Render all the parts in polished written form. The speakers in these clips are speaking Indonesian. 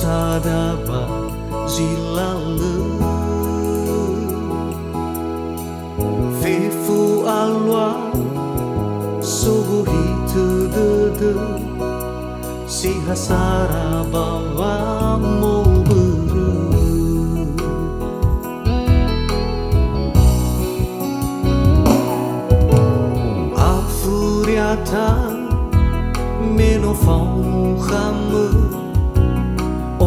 sadaba zilale fefu alwa subuhi tudede si hasara bawa mo beru afuriata meno fau khame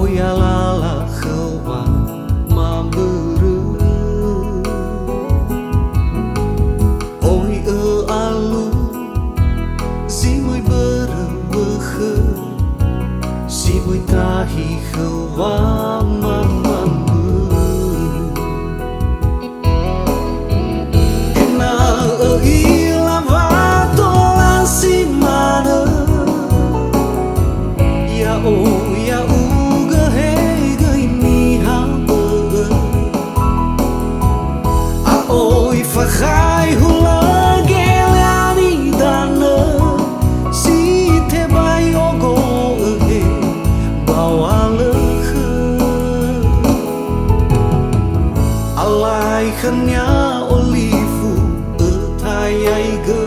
oya lala khawa ma beru oi alu zimoi beru khe zimoi tahi khawa ma Fagai hula gelani dana si te bai ogo e bawale alai khanya olifu etai ge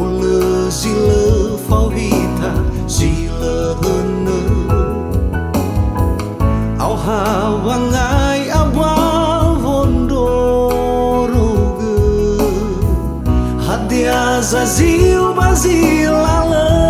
ole zile fauvita zile hene au hawangai abwa Zazil bazilala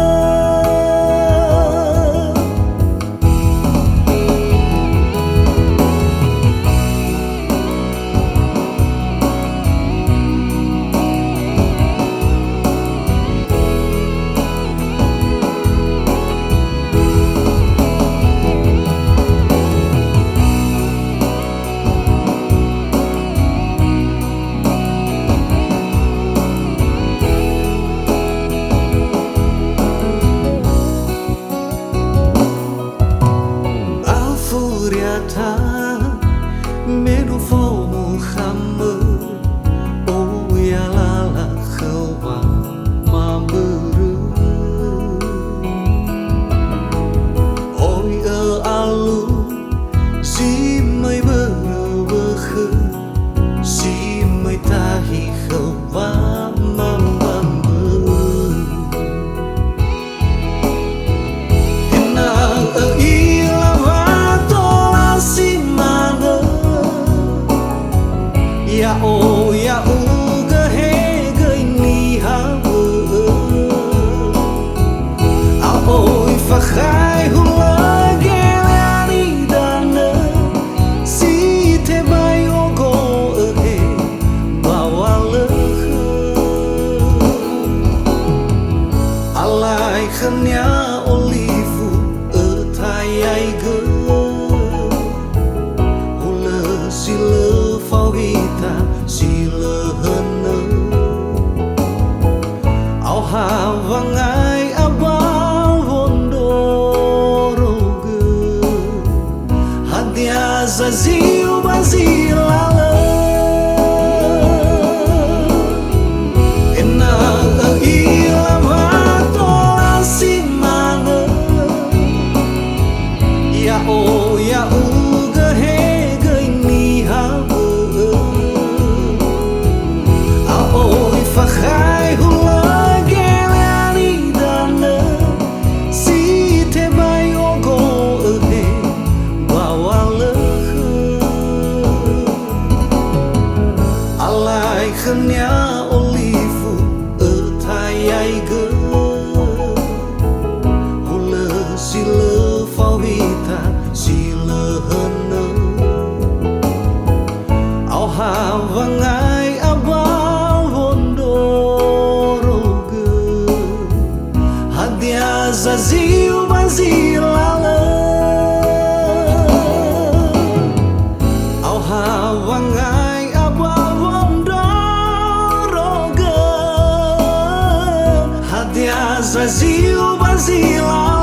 Meno fomo khame oya lala khawa ma beru oi alu zimai beru khe zimai tahi khawa ma ya o ya u ge he ge ni ha a oi fa khai hula gelani dana si te bai ogo e bawale alai khanya olifu etai ge hula sile fauvita sila hene au hawangai abal wondoroge hadia zazil bazilala ena ilava toasimane ya o ya u ge ge ni ha Fagai hula gelani dana si te bai ogo e bawale alai khanya olifu etai ge hula sile fauvita sile hene au hawangai Zazil bazilala au hawangai abawondoroge hadia Zazil bazilala